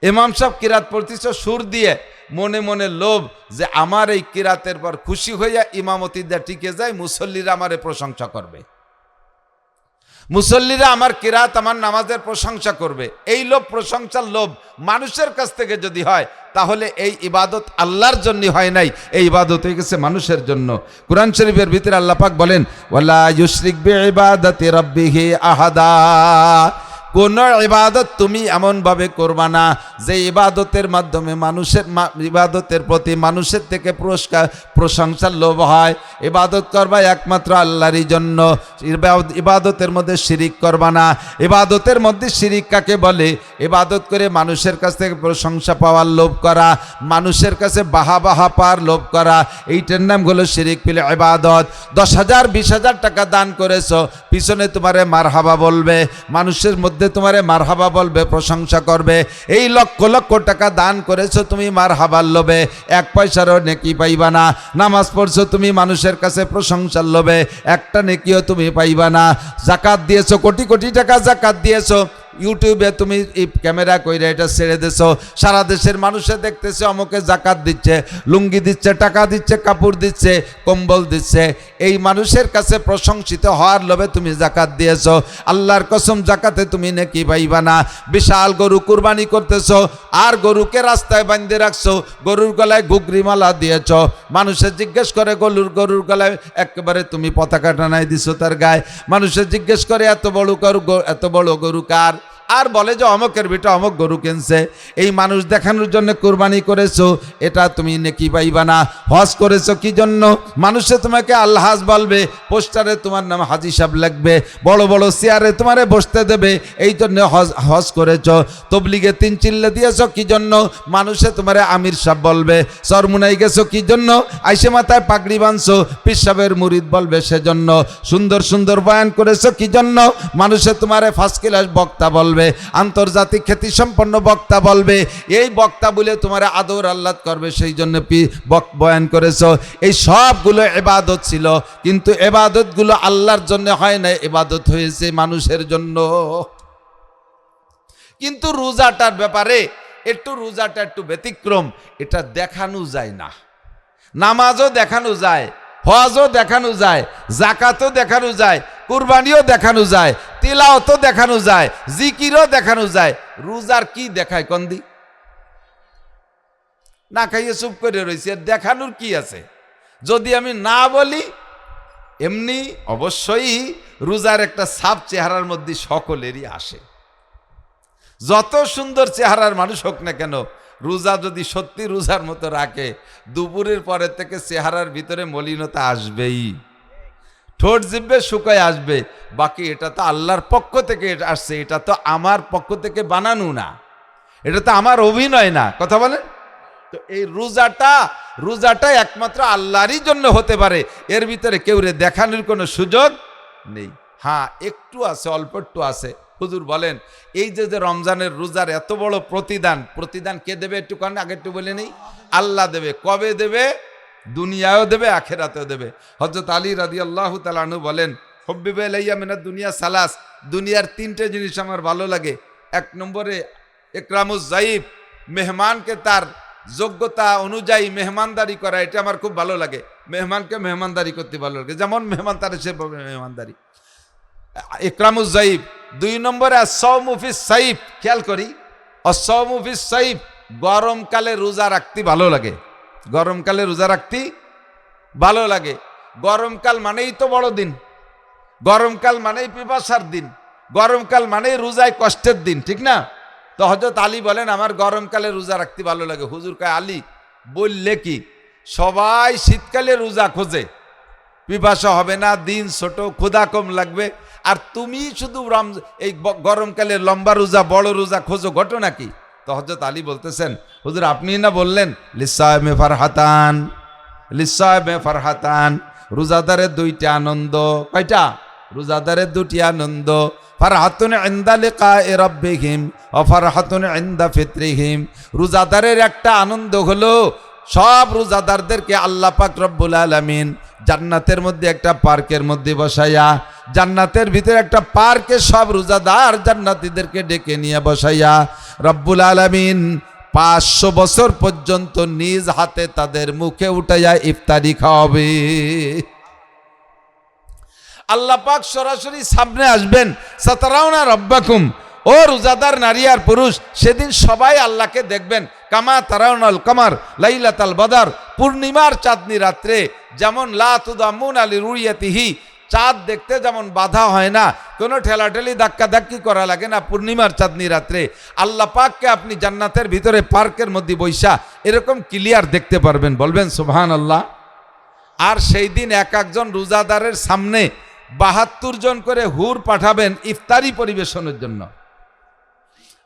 Speaker 1: ইমাম সাহেব কিরাত পড়তেছো সুর দিয়ে, মনে মনে লোভ যে আমার এই কিরাতের পর খুশি হইয়া ইমামতি দিয়ে টিকে যায়, মুসল্লিরা আমারে প্রশংসা করবে। মুসল্লিরা আমার কিরাত আমার নামাজের প্রশংসা করবে, এই লোভ প্রশংসার লোভ মানুষের কাছ থেকে যদি হয় তাহলে এই ইবাদত আল্লাহর জন্য হয় নাই, এই ইবাদত হয়ে গেছে মানুষের জন্য। কুরআন শরীফের ভিতরে আল্লাহ পাক বলেন ওয়ালা ইউশরিক বিইবাদাতি রাব্বিহি আহাদা, কোন ইবাদত তুমি এমনভাবে করবা না যে ইবাদতের মাধ্যমে ইবাদতের প্রতি মানুষের থেকে পুরস্কার প্রশংসার লোভ হয়। ইবাদত করবা একমাত্র আল্লাহরই জন্য, ইবাদতের মধ্যে শিরিক করবা না। ইবাদতের মধ্যে শিরিক কাকে বলে? ইবাদত করে মানুষের কাছ থেকে প্রশংসা পাওয়ার লোভ করা, মানুষের কাছে বাহা পাওয়ার লোভ করা, এইটার নাম হলো শিরিক ফিল ইবাদত। 10,000 20,000 টাকা দান করেছো, পিছনে তোমারে মারহাবা বলবে, মানুষের মধ্যে তোমারে মারহাবা বলবে, প্রশংসা করবে। এই লক্ষ লক্ষ টাকা দান করেছো তুমি মারহাবার লোভে, 1 পয়সারও নেকি পাইবা না। নামাজ পড়ছো তুমি মানুষের কাছে প্রশংসার লোভে, একটা নেকিও তুমি পাইবা না। যাকাত দিয়েছো, কোটি কোটি টাকা যাকাত দিয়েছো, ইউটিউবে তুমি এই ক্যামেরা কইরা এটা ছেড়ে দিছো, সারা দেশের মানুষে দেখতেছে অমুকে যাকাত দিচ্ছে, লুঙ্গি দিচ্ছে, টাকা দিচ্ছে, কাপড় দিচ্ছে, কম্বল দিচ্ছে। এই মানুষের কাছে প্রশংসিত হওয়ার লোভে তুমি যাকাত দিয়েছো, আল্লাহর কসম যাকাতে তুমি নেকি পাইবা না। বিশাল গরু কুরবানি করতেছো আর গরুকে রাস্তায় বাঁধে রাখছো, গরুর গলায় ঘুগরি মালা দিয়েছো, মানুষে জিজ্ঞেস করে গরুর গলায় একেবারে তুমি পতাকা টানাই দিছো তার গায়ে। মানুষে জিজ্ঞেস করে এত বড় গরু কার? আর বলে যে অমকের বেটা অমক গরু কিনছে। এই মানুষ দেখানোর জন্য কুরবানি করেছো, এটা তুমি নেকি পাইবা না। হজ করেছো কি জন্য? মানুষে তোমাকে আল্লাহাজ বলবে, পোস্টারে তোমার নাম হাজি সাহেব লাগবে, বড় বড় চেয়ারে তোমারে বসতে দেবে, এই জন্য হজ করেছো। তবলিগে 3 চিল্লা দিয়েছো কি জন্য? মানুষে তোমারে আমির সাহেব বলবে। চরমুনাই গেছো কি জন্য? আইসে মাথায় পাগড়ি বাঁধছো, পীর সাহেবের মুরিদ বলবে সেজন্য। সুন্দর সুন্দর বয়ান করেছো কি জন্য? মানুষে তোমারে ফার্স্ট ক্লাস বক্তা বলবে, আন্তর্জাতিক খ্যাতি সম্পন্ন বক্তা বলবে। এই বক্তা বলে তোমার আদর আহ্লাদ করবে, সেই জন্য বয়ান করেছো। এই সবগুলো ইবাদত ছিল, কিন্তু ইবাদতগুলো আল্লাহর জন্য হয় না, ইবাদত হয়েছে মানুষের জন্য। কিন্তু রোজাটার ব্যাপারে রোজাটা একটু ব্যতিক্রম, এটা দেখানো যায় না। নামাজও দেখানো যায়, হজও দেখানো যায়, যাকাতও দেখানো যায়, কুরবানিও দেখানো যায়, তিলাওয়াতও দেখানো যায়, জিকিরও দেখানো যায়। রোজার কি দেখায় কন্দি? না খাইয়ে চুপ করে রয়েছে, দেখানোর কি আছে? যদি আমি না বলি, এমনি অবশ্যই রোজার একটা ছাপ চেহারার মধ্যে সকলেরই আসে। যত সুন্দর চেহারার মানুষ হোক না কেন, রোজা যদি সত্যি রোজার মতো রাখে, দুপুরের পরে থেকে চেহারার ভিতরে মলিনতা আসবেই, ঠোঁট জিভে শুকায় আসবে। বাকি এটা তো আল্লাহর পক্ষ থেকে আসছে, এটা তো আমার পক্ষ থেকে বানানো না, এটা তো আমার অভিনয় না। কথা বলেন তো? এই রোজাটা একমাত্র আল্লাহরই জন্য হতে পারে, এর ভিতরে কেউ দেখানোর কোনো সুযোগ নেই। হ্যাঁ, একটু আছে, অল্প একটু আছে। হুজুর বলেন এই যে রমজানের রোজার এত বড় প্রতিদান কে দেবে? একটু কারণ আগে একটু বলে নেই, আল্লাহ দেবে। কবে দেবে? দুনিয়াও দেবে, আখেরাতেও দেবে। হযরত আলী রাদিয়াল্লাহু তাআলা আনহু বলেন, হুব্বিবা ইলাইয়া মিনাদ দুনিয়া সালাস, দুনিয়ার 3টে জিনিস আমার ভালো লাগে। 1 নম্বরে ইকরামুজ যায়িফ, মেহমানকে তার যোগ্যতা অনুযায়ী মেহমানদারি করা, এটা আমার খুব ভালো লাগে। মেহমানকে মেহমানদারি করতে ভালো লাগে, যেমন মেহমান তার সেভাবে মেহমানদারি, ইকরামুজ যায়িফ। 2 নম্বরে আস-সাওমু ফিস সাইফ, খেয়াল করি, আস-সাওমু ফিস সাইফ, গরমকালে রোজা রাখতে ভালো লাগে। গরমকালে রোজা রাখতে ভালো লাগে। গরমকাল মানেই তো বড় দিন, গরমকাল মানেই পিপাসার দিন, গরমকাল মানেই রোজায় কষ্টের দিন, ঠিক না? তো হযরত আলী বলেন আমার গরমকালে রোজা রাখতে ভালো লাগে। হুজুর কয় আলী বললে কি, সবাই শীতকালে রোজা খোঁজে, পিপাসা হবে না, দিন ছোট, ক্ষুধা কম লাগবে, আর তুমি শুধু এই গরমকালে লম্বা রোজা, বড় রোজা খোঁজো, ঘটনা কি? তো হযরত আলী বলতেছেন, হুজুর আপনি না বললেন লিসাইমে ফারহাতান, লিসাইমে ফারহাতান, রোজাদারের 2টি আনন্দ। কয়টা? রোজাদারের 2টি আনন্দ। ফারহাতুন ইনদা লিকায়ে রাব্বিহিম ওয়া ফারহাতুন ইনদা ফিতরিহিম। রোজাদারের একটা আনন্দ হলো সব রোজাদারদেরকে আল্লাহ পাক রব্বুল আলামিন জান্নাতের মধ্যে একটা পার্কের মধ্যে বসাইয়া, জান্নাতের ভিতরে একটা পার্কে সব রোজাদার জান্নাতীদেরকে ডেকে নিয়ে বসাইয়া রব্বুল আলামিন 500 বছর পর্যন্ত নিজ হাতে তাদের মুখে উঠাইয়া ইফতারি খাওয়াবে। আল্লাহ পাক সরাসরি সামনে আসবেন। সাতারাউনা রব্বাকুম, ও রোজাদার নারী আর পুরুষ, সেদিন সবাই আল্লাহকে দেখবেন। কামা তারাউনাল কামার লাইলাতাল বদর, পূর্ণিমার চাঁদনি রাত্রে যেমন লা তুদাম্মুন আলি রুইয়াতিহি, চাঁদ দেখতে যেমন বাধা হয় না, কোনো ঠেলাঠেলি ধাক্কাধাক্কি করা লাগে না, পূর্ণিমার চাঁদনি রাত্রে আল্লাহ পাককে আপনি জান্নাতের ভিতরে পার্কের মধ্যে বৈশা এরকম ক্লিয়ার দেখতে পারবেন। বলবেন সুবহানাল্লাহ। আর সেই দিন এক একজন রোজাদারের সামনে ৭২ জন করে হুর পাঠাবেন ইফতারি পরিবেশনের জন্য।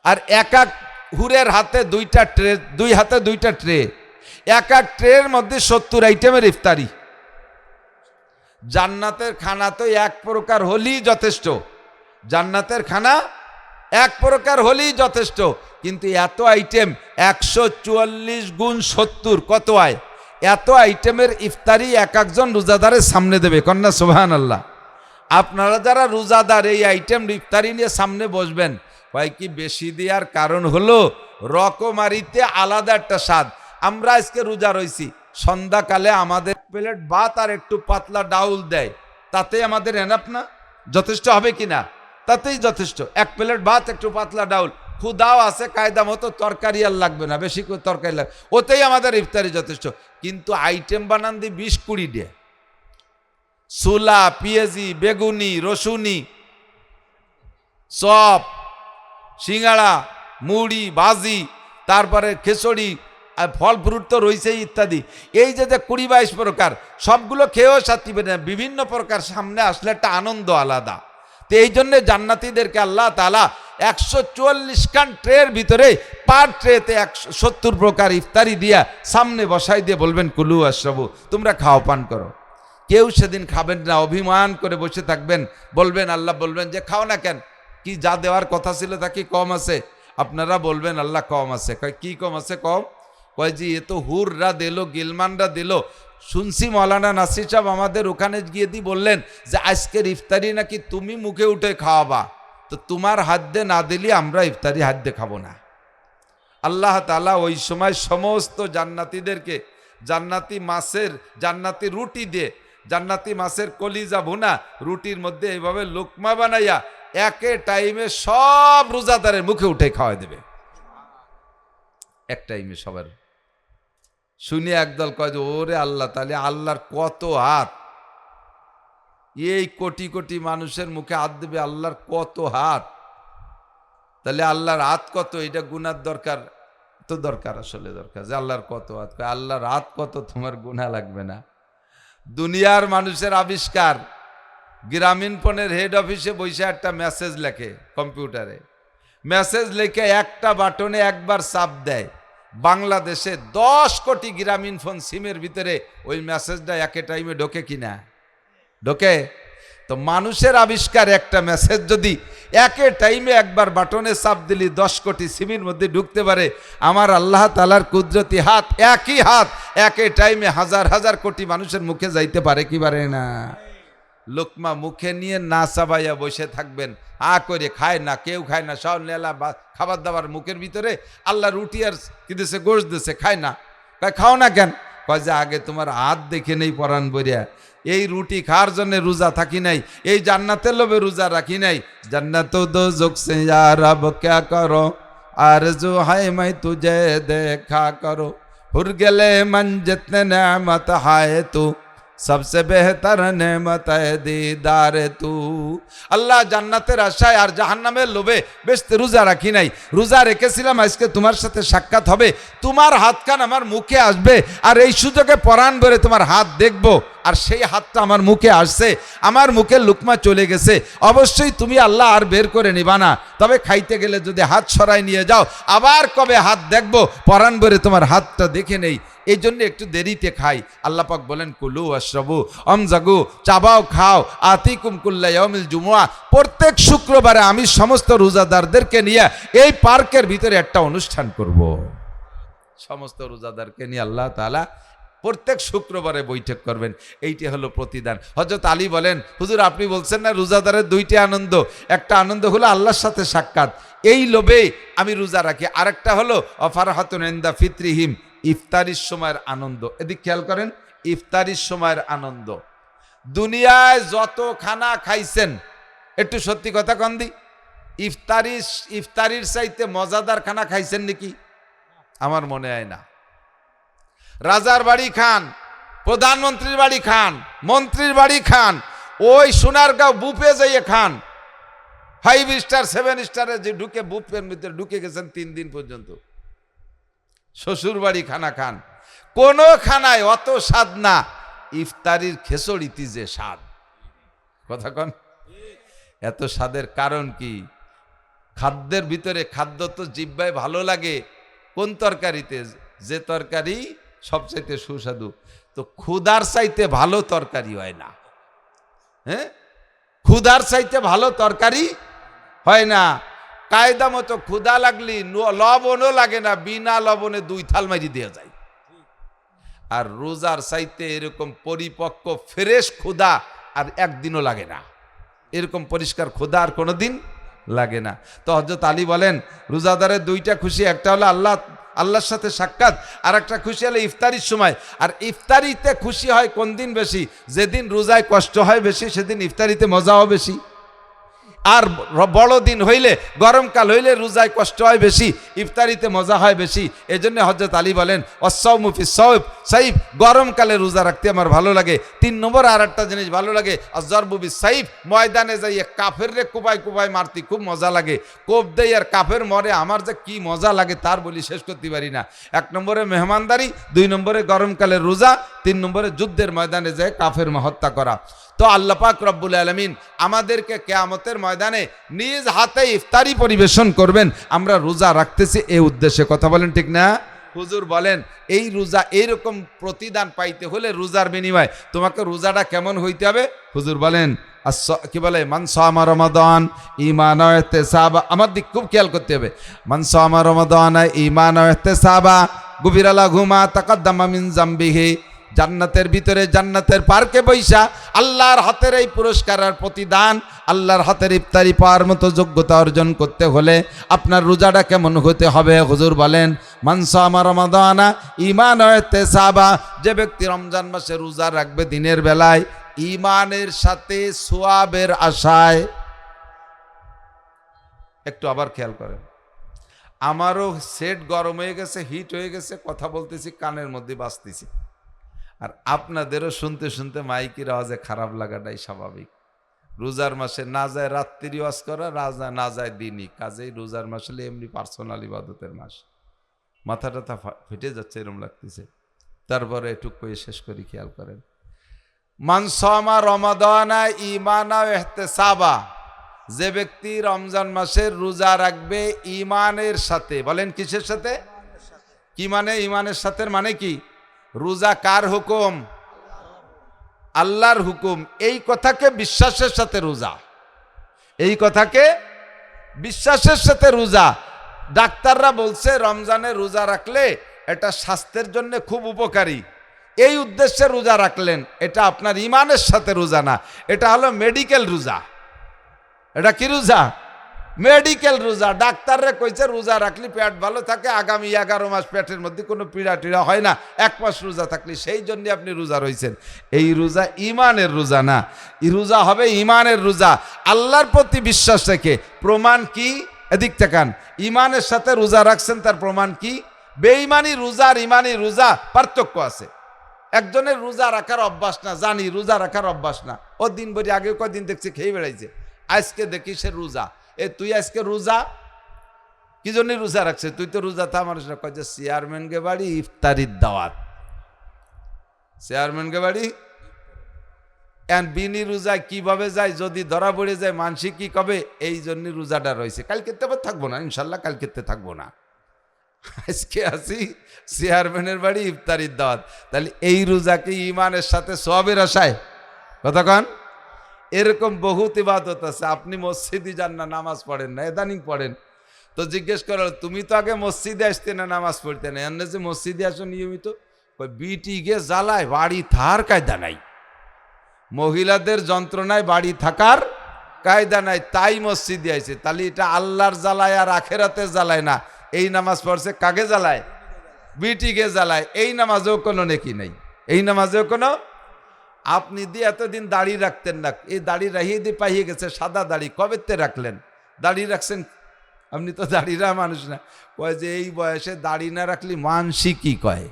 Speaker 1: আর এক এক হুরের হাতে দুইটা ট্রে, দুই হাতে দুইটা ট্রে, এক এক ট্রের মধ্যে ৭০ আইটেমের ইফতারি। জান্নাতের খানা তো এক প্রকার হলেই যথেষ্ট, জান্নাতের খানা এক প্রকার হলেই যথেষ্ট, কিন্তু এত আইটেম ১৪৪ গুণ ৭০ কত হয়? এত আইটেমের ইফতারি এক একজন রোজাদারের সামনে দেবে। কন্যা সুবহানাল্লাহ। আপনারা যারা রোজাদার এই আইটেম ইফতারি নিয়ে সামনে বসবেন, ভাই কি বেশি দেওয়ার কারণ হলো রকমারিতে আলাদা একটা স্বাদ। আমরা আজকে রোজা রয়েছি, সন্ধ্যাকালে আমাদের প্লেট ভাত আর একটু পাতলা ডাউল দেয়, তাতে আমাদের এনাফ না? যথেষ্ট হবে কি না? তাতেই যথেষ্ট। এক প্লেট ভাত একটু পাতলা ডাউল, ক্ষুদাও আছে কায়দা মতো, তরকারি আর লাগবে না, বেশি করে তরকারি লাগবে, ওতেই আমাদের ইফতারি যথেষ্ট। কিন্তু আইটেম বানান দি ২০-২০ দিয়ে, ছোলা, পেঁয়াজি, বেগুনি, রসুনি, চপ, সিঙ্গাড়া, মুড়ি, ভাজি, তারপরে খিচুড়ি, আর ফল ফ্রুট তো রয়েছেই ইত্যাদি। এই যে ২০-২২ প্রকার, সবগুলো খেয়েও সাথিবে না, বিভিন্ন প্রকার সামনে আসলে একটা আনন্দ আলাদা। তো এই জন্যে জান্নাতীদেরকে আল্লাহ তাআলা ১৪৪ খান ট্রের ভিতরে পার ট্রেতে ১৭০ প্রকার ইফতারি দিয়া সামনে বসাই দিয়ে বলবেন কুলু আশরাবু, তোমরা খাও পান করো। কেউ সেদিন খাবেন না, অভিমান করে বসে থাকবেন, বলবেন, আল্লাহ বলবেন যে খাও না কেন, কি যা দেওয়ার কথা ছিল তা কি কম আছে? আপনারা বলবেন আল্লাহ কম আছে। কয় কি কম আছে? কম কয় জি, এ তো হুররা দিল, গিলমানরা দিল। শুনছি মৌলানা নাসির সাহেব আমাদের ওখানে গিয়ে দিয়ে বললেন যে আজকের ইফতারি নাকি তুমি মুখে উঠে খাওয়াবা, তো তোমার হাত দিয়ে না দিলে আমরা ইফতারি হাত দিয়ে খাবো না। আল্লাহ তাআলা ওই সময় সমস্ত জান্নাতীদেরকে জান্নাতি মাছের, জান্নাতি রুটি দিয়ে, জান্নাতি মাছের কলিজা ভুনা রুটির মধ্যে এইভাবে লোকমা বানাইয়া একে টাইমে সব রোজাদারের মুখে উঠে খাওয়াই দেবে, এক টাইমে সবার। শুনে একদল কয় যে ওরে আল্লাহ, তাহলে আল্লাহর কত হাত, এই কোটি কোটি মানুষের মুখে হাত দেবে আল্লাহর কত হাত, তাহলে আল্লাহর হাত কত, এটা গুনার দরকার তো দরকার, আসলে দরকার যে আল্লাহর কত হাত। আল্লাহর হাত কত, তোমার গুনাহ লাগবে না। দুনিয়ার মানুষের আবিষ্কার, গ্রামীণ ফোনের হেড অফিসে বসে একটা মেসেজ লেখে কম্পিউটারে, মেসেজ লিখে একটা বাটনে একবার চাপ দেয়। বাংলাদেশে ১০ কোটি গ্রামীণ ফোন সিমের ভিতরে ওই মেসেজটা একে টাইমে ঢোকে কিনা? ঢোকে। তো মানুষের আবিষ্কার, একটা মেসেজ যদি একে টাইমে একবার বাটনে চাপ দিলি ১০ কোটি সিমের মধ্যে ঢুকতে পারে, আমার আল্লাহ তাআলার কুদরতি হাত, একই হাত একে টাইমে হাজার হাজার কোটি মানুষের মুখে যাইতে পারে কি পারে না? লোকমা মুখে নিয়ে না চাবাইয়া বসে থাকবেন, আ করে খায় না, কেউ খায় না, সব নেলা খাবার দাবার মুখের ভিতরে। আল্লাহ রুটি আর কি দিছে, গোশত দিছে, খায় না। কয় খাও না কেন? কয় যে আগে তোমার হাত দেখে নেই পরাণ বইয়া, এই রুটি খাওয়ার জন্য রোজা থাকি নাই, এই জান্নাতের লোভে রোজা রাখি নাই। জান্নাত দোজখ সে ইয়া রব ক্যা করো, আরজু হায় মাই তুঝে দেখা করো, হুর গেলে মন জিতনে নেমত হায় তু, সবসে বেহতর নেমত দিদার তু। আল্লাহ জান্নাতের আশায় আর জাহান্নামের লোভে বেশ রোজা রাখি নাই, রোজা রেখেছিলাম, আজকে তোমার সাথে সাক্ষাৎ হবে, তোমার হাতখান আমার মুখে আসবে, আর এই সুযোগে পরাণ ভরে তোমার হাত দেখবো, আর সেই হাতটা আমার মুখে আসছে, আমার মুখে লুকমা চলে গেছে, অবশ্যই তুমি আল্লাহ আর বের করে নিবা না। তবে খাইতে গেলে যদি হাত সরাই নিয়ে যাও, আবার কবে হাত দেখবো, পরাণ ভরে তোমার হাতটা দেখে নেই, এই জন্য একটু দেরিতে খাই। আল্লাহ পাক বলেন কুলু আশরাবু আমজাগু, চাবাও খাও, আতিকুম কুল্লা ইয়াউমিল জুমুআ, প্রত্যেক শুক্রবারে আমি সমস্ত রোজাদারদেরকে নিয়ে এই পার্কের ভিতরে একটা অনুষ্ঠান করব। সমস্ত রোজাদারকে নিয়ে আল্লাহ তাআলা প্রত্যেক শুক্রবারে বৈঠক করবেন, এইটি হলো প্রতিদান। হযরত আলী বলেন, হুজুর আপনি বলছেন না রোজাদারের দুইটি আনন্দ, একটা আনন্দ হলো আল্লাহর সাথে সাক্ষাৎ, এই লোভে আমি রোজা রাখি, আরেকটা হলো অফারহাতুন ইনদা ফিতরিহিম, ইফতারির সময়ের আনন্দ। এদিক খেয়াল করেন, ইফতারির সময়ের আনন্দ। দুনিয়ায় যত খানা খাইছেন, একটু সত্যি কথা কন দি, ইফতারির চাইতে মজাদার খানা খাইছেন নাকি? আমার মনে হয় না। রাজার বাড়ি খান, প্রধানমন্ত্রীর বাড়ি খান, মন্ত্রীর বাড়ি খান, ওই সোনারগাঁও বুফে যাইয়ে খান, 5 স্টার 7 স্টারে যে ঢুকে বুফের ভিতরে ঢুকে গেছেন 3 দিন পর্যন্ত, শ্বশুর বাড়ি খানা খান, কোন খানায় অত স্বাদ না। ইফতারির খেচড়িতে যে স্বাদ, কথা কন, এত স্বাদের কারণ কি? খাদ্যের ভিতরে, খাদ্য তো জিহ্বায় ভালো লাগে কোন তরকারিতে? যে তরকারি সবচাইতে সুস্বাদু। তো ক্ষুধার চাইতে ভালো তরকারি হয় না, হ্যাঁ, ক্ষুধার চাইতে ভালো তরকারি হয় না। কায়দা মতো ক্ষুধা লাগলি লবণও লাগে না, বিনা লবণে 2 থাল মারি দেওয়া যায়। আর রোজার চাইতে এরকম পরিপক্ক ফ্রেশ ক্ষুধা আর একদিনও লাগে না, এরকম পরিষ্কার ক্ষুধা আর কোনোদিন লাগে না। তো হযরত আলী বলেন, রোজাদারের 2টা খুশি, একটা হলো আল্লাহর সাথে সাক্ষাৎ, আর একটা খুশি হলো ইফতারির সময়। আর ইফতারিতে খুশি হয় কোন দিন বেশি? যেদিন রোজায় কষ্ট হয় বেশি, সেদিন ইফতারিতে মজাও বেশি। আর বড় দিন হইলে, গরমকাল হইলে রোজায় কষ্ট হয় বেশি, ইফতারিতে মজা হয় বেশি। এজন্য হযরত আলী বলেন, অসসাওমু ফিস-সাইফ, সাইফ, গরমকালে রোজা রাখতে আমার ভালো লাগে। 3 নম্বর আর একটা জিনিস ভালো লাগে, আয-যারবু বিস-সাইফ, ময়দানে যাইয়ে কাফেররে কুবাই কুবাই মারতে খুব মজা লাগে। কোপ দেই আর কাফের মরে, আমার যে কি মজা লাগে তার বলি শেষ করতে পারি না। 1 নম্বরে মেহমানদারি, 2 নম্বরে গরমকালে রোজা, 3 নম্বরে যুদ্ধের ময়দানে যায় কাফের হত্যা করা। তো আল্লাহ পাক রব্বুল আলামিন আমাদেরকে কিয়ামতের ময়দানে নিজ হাতে ইফতারি পরিবেশন করবেন, আমরা রোজা রাখতেছি এই উদ্দেশ্যে। কথা বলেন ঠিক না? হুজুর বলেন, এই রোজা এইরকম প্রতিদান পাইতে হলে রোজার বিনিময় তোমাকে রোজাটা কেমন হইতে হবে? হুজুর বলেন, কি বলে, মান সামা রমাদান ঈমানান ওয়া ইহতিসাবা, আমার দিক খুব খেয়াল করতে হবে। মান সামা রমাদান ঈমানান ওয়া ইহতিসাবা গুফিরা লাহু মা তাকাদ্দামা মিন যামবিহি, জান্নাতের ভিতরে, জান্নাতের পার্কে বৈশা আল্লাহর হাতের এই পুরস্কার আর প্রতিদান, আল্লাহর হাতের ইফতারি পাওয়ার মতো যোগ্যতা অর্জন করতে হলে আপনার রোজাটা কেমন হতে হবে? হুজুর বলেন, মান সামা রমাদানা ঈমানান ওয়া ইহতিসাবা, যে ব্যক্তি রমজান মাসে রোজা রাখবে দিনের বেলায় ঈমানের সাথে সওয়াবের আশায়। একটু আবার খেয়াল করেন, আমারও সেট গরম হয়ে গেছে, হিট হয়ে গেছে, কথা বলতেছি কানের মধ্যে বাজতেছি, আর আপনাদেরও শুনতে শুনতে মাইকের আওয়াজে খারাপ লাগাটাই স্বাভাবিক। রোজার মাসে না যায় রাত্রি ওয়াজ করা, না যায় দিনই, কাজেই রোজার মাস হলে এমনি পার্সোনাল ইবাদতের মাস, মাথা টাথা ফেটে যাচ্ছে এরকম লাগতেছে। তারপরে এটুক করে শেষ করি, খেয়াল করেন, মান সামা রমাদানা ঈমানান ওয়া ইহতিসাবা, যে ব্যক্তি রমজান মাসের রোজা রাখবে ঈমানের সাথে। বলেন কিসের সাথে? কি মানে ঈমানের সাথে? মানে কি? রোজা কার হুকুম? আল্লাহর হুকুম। এই কথাকে বিশ্বাসের সাথে রোজা, এই কথাকে বিশ্বাসের সাথে রোজা। ডাক্তাররা বলছে রমজানে রোজা রাখলে এটা স্বাস্থ্যের জন্য খুব উপকারী, এই উদ্দেশ্যে রোজা রাখলেন, এটা আপনার ঈমানের সাথে রোজা না, এটা হলো মেডিকেল রোজা। এটা কি রোজা? মেডিকেল রোজা। ডাক্তাররা কইছে রোজা রাখলে পেট ভালো থাকে, আগামী 11 মাস পেটের মধ্যে কোনো পীড়া টিড়া হয় না, 1 মাস রোজা থাকলে, সেই জন্য আপনি রোজা রয়েছেন। এই রোজা ঈমানের রোজা না, এই রোজা হবে ঈমানের রোজা, আল্লাহর প্রতি বিশ্বাস রেখে। প্রমাণ কি? এদিক তাকান, ঈমানের সাথে রোজা রাখছেন, তার প্রমাণ কি? বেঈমানি রোজা আর ঈমানি রোজা পার্থক্য আছে। একজনের রোজা রাখার অভ্যাস না, জানি রোজা রাখার অভ্যাস না, ও দিন ভরি আগে কয়দিন দেখছি খেয়ে বেড়াইছে, আজকে দেখি সে রোজা। এ তুই আজকে রোজা কি জন্য রোজা রাখছে? তুই তো রোজা থা মানুষ না, কয় যে চেয়ারম্যানকে বাড়ি ইফতারির দাওয়াত, চেয়ারম্যানকে বাড়ি। বিনি রোজা কিভাবে যায় যদি ধরা পড়ে যায়, মানসি কি কবে? এই জন্য রোজাটা রয়েছে। কালকে থাকবো না ইনশাল্লাহ, কালকে থাকবো না, আজকে আসি চেয়ারম্যানের বাড়ি ইফতারির দাওয়াত। তাহলে এই রোজাকে ঈমানের সাথে সওয়াবের আশায়, কথা কন। এরকম বহুত ইবাদত আছে, আপনি মসজিদে যান না, নামাজ পড়েন না, ইদানিং পড়েন, তো জিজ্ঞেস করো তুমি তো আগে মসজিদে আসতে না, নামাজ পড়তে না, এমনি যে মসজিদে আসো নিয়মিত, বিটি গে জ্বালায় বাড়ি থার কায়দা নাই, মহিলাদের যন্ত্রণায় বাড়ি থাকার কায়দা নাই, তাই মসজিদে আইছে। তাহলে এটা আল্লাহর জ্বালায় আর আখেরাতের জ্বালায় না। এই নামাজ পড়ছে কাকে জ্বালায়? বিটিকে জ্বালায়। এই নামাজেও কোনো নেকি নেই, এই নামাজেও কোনো। আপনি দিয়ে এতদিন দাড়ি রাখতেন না, এই দাড়ি রাহিয়ে দিয়ে পাইয়ে গেছে সাদা দাড়ি, কবেতে রাখলেন? দাড়ি রাখছেন, আপনি তো দাড়িরা মানুষ না। কয় যে এই বয়সে দাড়ি না রাখলে মানসি কি কয়,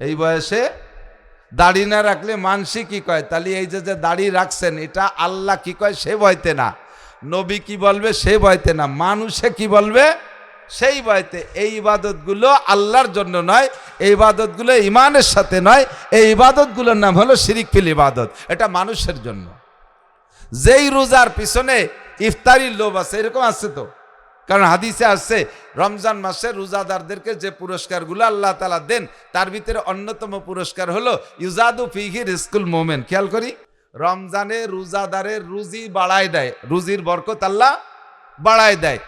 Speaker 1: এই বয়সে দাড়ি না রাখলে মানসি কি কয়। তাহলে এই যে দাড়ি রাখছেন এটা আল্লাহ কি কয় সে ভয়তে না, নবী কি বলবে সে ভয়তে না, মানুষে কি বলবে সেই ভয়তে। এই ইবাদতগুলো আল্লাহর জন্য নয়, এই ইবাদতগুলো ইমানের সাথে নয়, এই ইবাদতগুলোর নাম হলো শিরিক ফিল ইবাদত, এটা মানুষের জন্য। যেই রোজার পিছনে ইফতারির লোভ আছে, এরকম আছে তো, কারণ হাদিসে আসছে রমজান মাসে রোজাদারদেরকে যে পুরস্কারগুলো আল্লাহ তাআলা দেন তার ভিতরে অন্যতম পুরস্কার হলো ইউজাদু ফিহি রিজকুল মুমিন। খেয়াল করি, রমজানে রোজাদারের রুজি বাড়ায় দেয়, রুজির বরকত আল্লাহ বাড়ায় দেয়।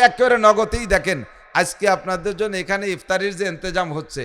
Speaker 1: একেবারে নগদেই দেখেন, আজকে আপনাদের জন্য এখানে ইফতারির যে ইন্তজাম হচ্ছে,